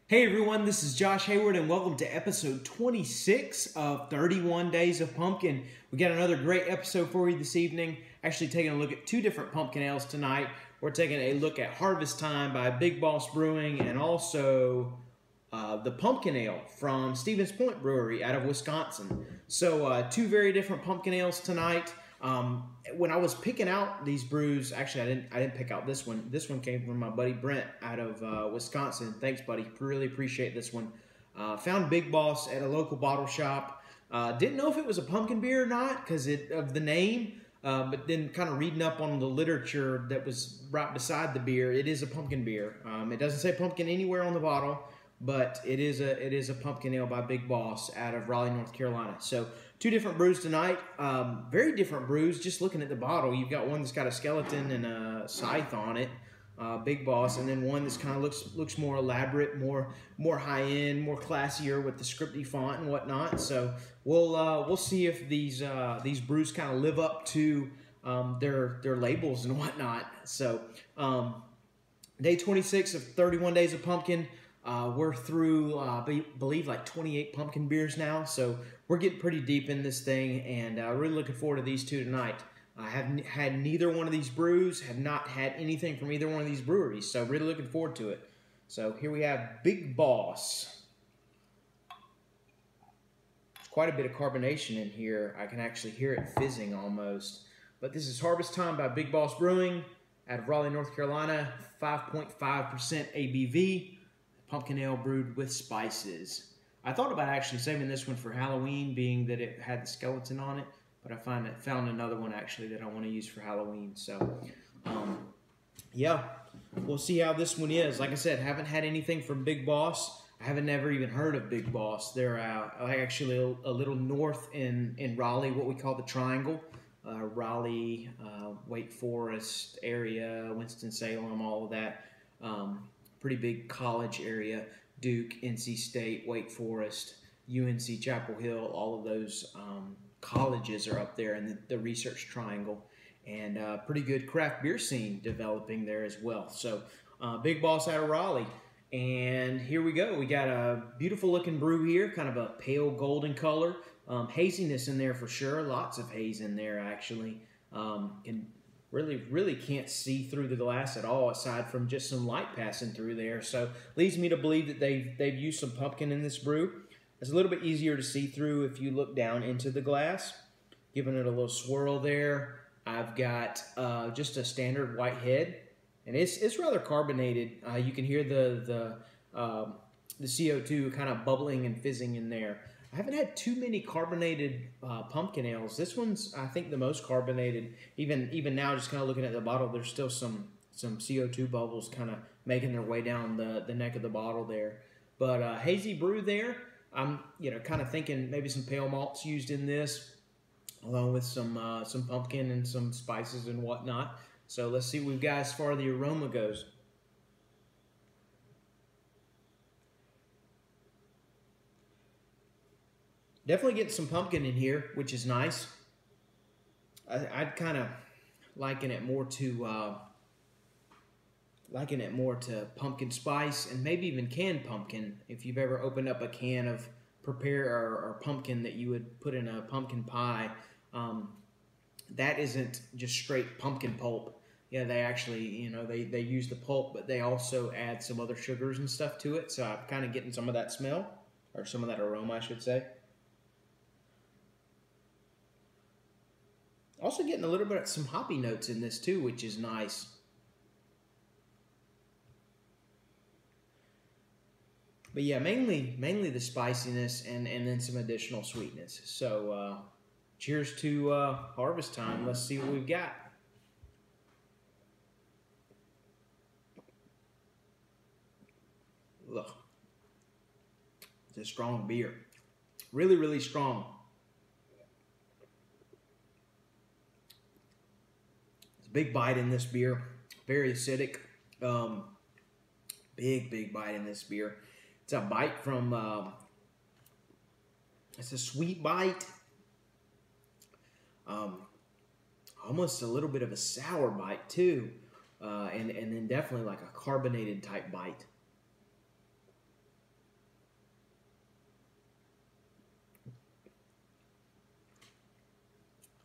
Hey everyone, this is Josh Hayward and welcome to episode 26 of 31 Days of Pumpkin. We got another great episode for you this evening. Actually taking a look at two different pumpkin ales tonight. We're taking a look at Harvest Time by Big Boss Brewing and also the pumpkin ale from Stevens Point Brewery out of Wisconsin. So two very different pumpkin ales tonight. When I was picking out these brews, actually I didn't pick out this one. This one came from my buddy Brent out of Wisconsin. Thanks, buddy. Really appreciate this one. Found Big Boss at a local bottle shop. Didn't know if it was a pumpkin beer or not because of the name. But then kind of reading up on the literature that was right beside the beer, it is a pumpkin beer. It doesn't say pumpkin anywhere on the bottle, but it is a pumpkin ale by Big Boss out of Raleigh, North Carolina. So two different brews tonight. Very different brews. Just looking at the bottle, you've got one that's got a skeleton and a scythe on it, Big Boss, and then one that's kind of looks more elaborate, more high end, more classier with the scripty font and whatnot. So we'll see if these brews kind of live up to their labels and whatnot. So day 26 of 31 Days of Pumpkin. We're through, I believe, like 28 pumpkin beers now, so we're getting pretty deep in this thing, and really looking forward to these two tonight. I haven't had neither one of these brews, have not had anything from either one of these breweries, so really looking forward to it. So here we have Big Boss. There's quite a bit of carbonation in here. I can actually hear it fizzing almost. But this is Harvest Time by Big Boss Brewing out of Raleigh, North Carolina, 5.5% ABV. Pumpkin ale brewed with spices. I thought about actually saving this one for Halloween, being that it had the skeleton on it, but I found another one actually that I want to use for Halloween. So, yeah, we'll see how this one is. Like I said, haven't had anything from Big Boss. I haven't never even heard of Big Boss. They're actually a little north in Raleigh, what we call the Triangle. Raleigh, Wake Forest area, Winston-Salem, all of that. Pretty big college area. Duke, NC State, Wake Forest, UNC Chapel Hill, all of those colleges are up there in the Research Triangle. And pretty good craft beer scene developing there as well. So Big Boss out of Raleigh. And here we go. We got a beautiful looking brew here, kind of a pale golden color. Haziness in there for sure. Lots of haze in there actually. Really can't see through the glass at all, aside from just some light passing through there. So leads me to believe that they've used some pumpkin in this brew. It's a little bit easier to see through if you look down into the glass. Giving it a little swirl there. I've got just a standard white head, and it's rather carbonated. You can hear the CO2 kind of bubbling and fizzing in there. I haven't had too many carbonated pumpkin ales. This one's, I think, the most carbonated. Even now, just kind of looking at the bottle, there's still some CO2 bubbles kind of making their way down the neck of the bottle there. But hazy brew there. I'm kind of thinking maybe some pale malts used in this, along with some pumpkin and some spices and whatnot. So let's see what we've got as far as the aroma goes. Definitely getting some pumpkin in here, which is nice. I'd kind of liken it more to pumpkin spice and maybe even canned pumpkin. If you've ever opened up a can of or pumpkin that you would put in a pumpkin pie, that isn't just straight pumpkin pulp. Yeah, they actually, they use the pulp, but they also add some other sugars and stuff to it. So I'm kind of getting some of that smell, or some of that aroma, I should say. Also getting a little bit of some hoppy notes in this too, which is nice. But yeah, mainly the spiciness and then some additional sweetness. So cheers to Harvest Time. Let's see what we've got. Ugh. It's a strong beer. Really, really strong. Big bite in this beer, very acidic. Big bite in this beer. It's a bite from, it's a sweet bite. Almost a little bit of a sour bite too. And then definitely like a carbonated type bite.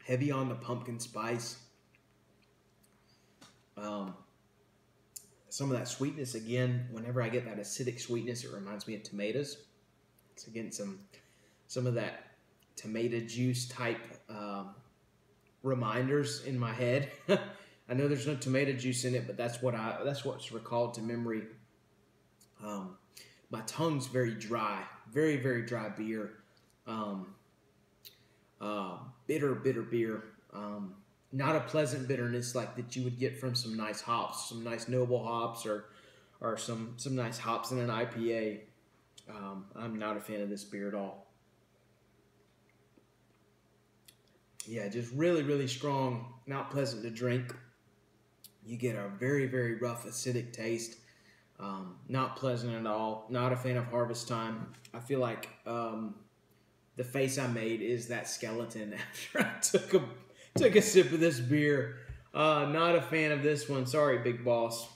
Heavy on the pumpkin spice. Some of that sweetness, again, whenever I get that acidic sweetness, it reminds me of tomatoes. It's again some of that tomato juice type reminders in my head. I know there's no tomato juice in it, but that's what's recalled to memory. My tongue's very dry, very, very dry beer. Bitter beer. Not a pleasant bitterness like that you would get from some nice hops, some nice noble hops, or some nice hops in an IPA. I'm not a fan of this beer at all. Yeah, just really, really strong, not pleasant to drink. You get a very, very rough acidic taste. Not pleasant at all. Not a fan of Harvest Time. I feel like the face I made is that skeleton after I took a sip of this beer. Not a fan of this one. Sorry, Big Boss.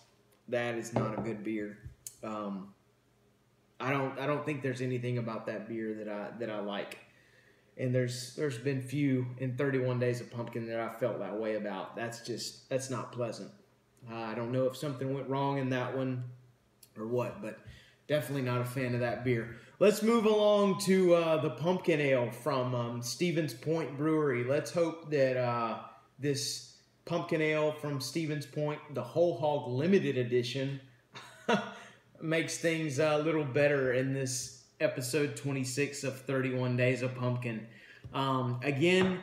That is not a good beer. I don't think there's anything about that beer that I like. And there's been few in 31 Days of Pumpkin that I felt that way about. That's not pleasant. I don't know if something went wrong in that one or what, but definitely not a fan of that beer. Let's move along to the pumpkin ale from Stevens Point Brewery. Let's hope that this pumpkin ale from Stevens Point, the Whole Hog Limited Edition, makes things a little better in this episode 26 of 31 Days of Pumpkin. Again,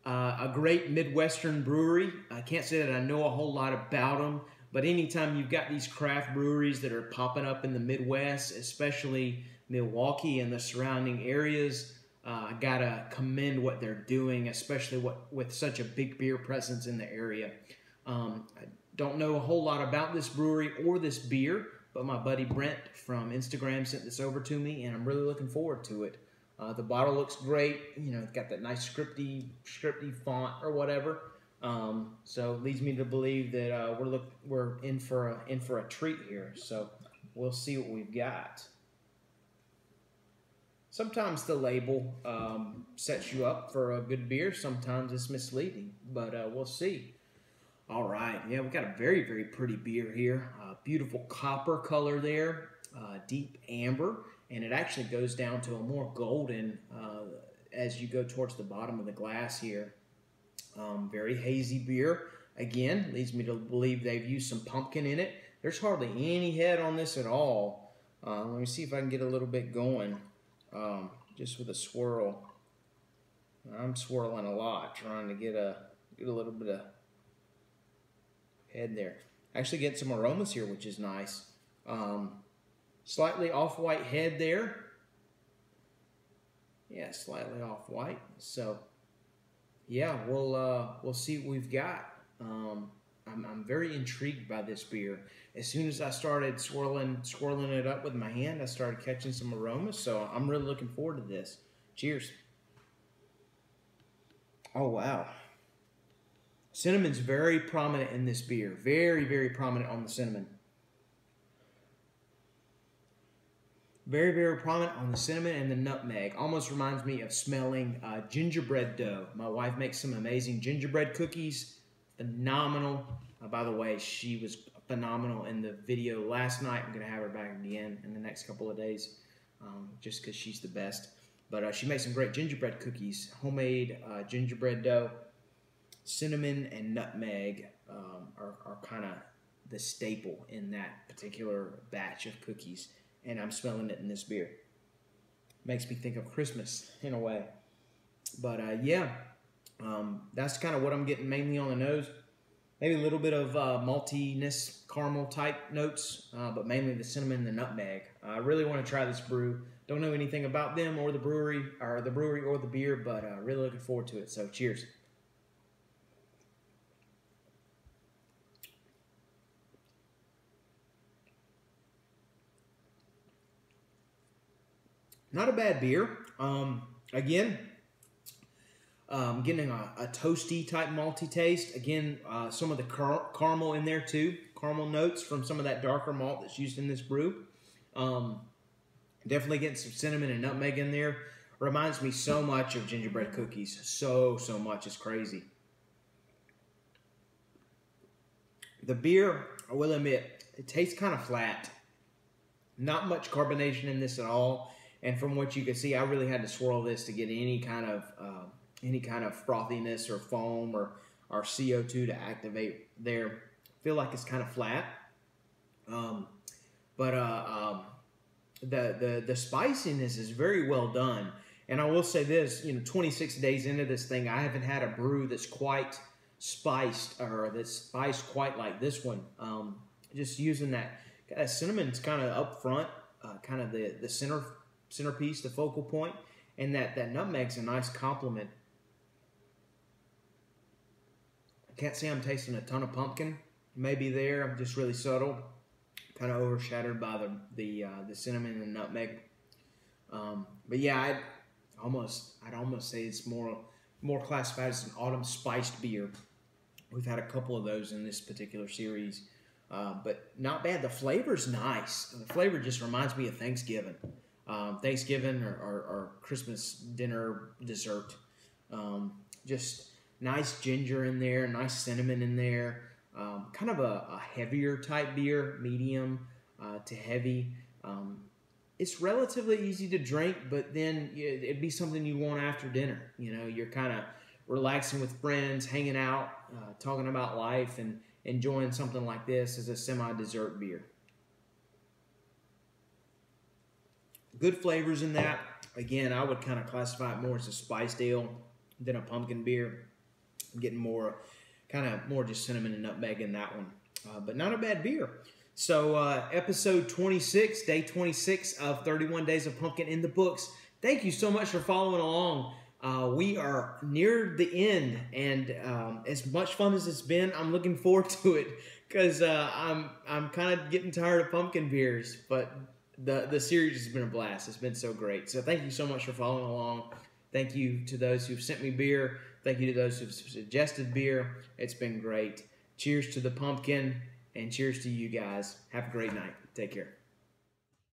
a great Midwestern brewery. I can't say that I know a whole lot about them, but anytime you've got these craft breweries that are popping up in the Midwest, especially Milwaukee and the surrounding areas, I gotta commend what they're doing, especially with such a big beer presence in the area. I don't know a whole lot about this brewery or this beer, but my buddy Brent from Instagram sent this over to me, and I'm really looking forward to it. The bottle looks great. You know, it's got that nice scripty font or whatever. So it leads me to believe that we're in for a treat here. So we'll see what we've got. Sometimes the label sets you up for a good beer. Sometimes it's misleading, but we'll see. All right, yeah, we've got a very, very pretty beer here. Beautiful copper color there, deep amber, and it actually goes down to a more golden as you go towards the bottom of the glass here. Very hazy beer. Again, leads me to believe they've used some pumpkin in it. There's hardly any head on this at all. Let me see if I can get a little bit going, just with a swirl. I'm swirling a lot, trying to get a little bit of head there. Actually get some aromas here, which is nice. Slightly off-white head there. Yeah, slightly off-white. So, yeah, we'll see what we've got. I'm very intrigued by this beer. As soon as I started swirling it up with my hand, I started catching some aromas. So I'm really looking forward to this. Cheers. Oh, wow. Cinnamon's very prominent in this beer. Very, very prominent on the cinnamon. Very, very prominent on the cinnamon and the nutmeg. Almost reminds me of smelling gingerbread dough. My wife makes some amazing gingerbread cookies. Phenomenal. By the way, she was phenomenal in the video last night. I'm going to have her back again in the next couple of days just because she's the best. But she makes some great gingerbread cookies. Homemade gingerbread dough. Cinnamon and nutmeg are kind of the staple in that particular batch of cookies, and I'm smelling it in this beer. Makes me think of Christmas in a way. But yeah, that's kind of what I'm getting mainly on the nose. Maybe a little bit of maltiness, caramel type notes, but mainly the cinnamon and the nutmeg. I really want to try this brew. Don't know anything about them or the brewery or the beer, but really looking forward to it. So cheers. Not a bad beer. Again, getting a toasty type malty taste. Again, some of the caramel in there too. Caramel notes from some of that darker malt that's used in this brew. Definitely getting some cinnamon and nutmeg in there. Reminds me so much of gingerbread cookies. So much. It's crazy. The beer, I will admit, it tastes kind of flat. Not much carbonation in this at all. And from what you can see, I really had to swirl this to get any kind of frothiness or foam or CO2 to activate there. I feel like it's kind of flat. The spiciness is very well done. And I will say this, 26 days into this thing, I haven't had a brew that's quite spiced or that's spiced quite like this one. Just using that cinnamon's kind of up front, kind of the centerpiece, the focal point, and that nutmeg's a nice complement. I can't say I'm tasting a ton of pumpkin. Maybe there, I'm just really subtle, kind of overshadowed by the cinnamon and nutmeg. But yeah, I'd almost say it's more classified as an autumn spiced beer. We've had a couple of those in this particular series, but not bad. The flavor's nice. The flavor just reminds me of Thanksgiving. Thanksgiving or Christmas dinner dessert. Just nice ginger in there, nice cinnamon in there. Kind of a heavier type beer, medium to heavy. It's relatively easy to drink, but then it'd be something you want after dinner. You're kind of relaxing with friends, hanging out, talking about life, and enjoying something like this as a semi-dessert beer. Good flavors in that. Again, I would kind of classify it more as a spiced ale than a pumpkin beer. I'm getting more just cinnamon and nutmeg in that one. But not a bad beer. So episode 26, day 26 of 31 Days of Pumpkin in the books. Thank you so much for following along. We are near the end, and as much fun as it's been, I'm looking forward to it because I'm kind of getting tired of pumpkin beers, but the series has been a blast. It's been so great. So thank you so much for following along. Thank you to those who've sent me beer. Thank you to those who've suggested beer. It's been great. Cheers to the pumpkin, and cheers to you guys. Have a great night. Take care.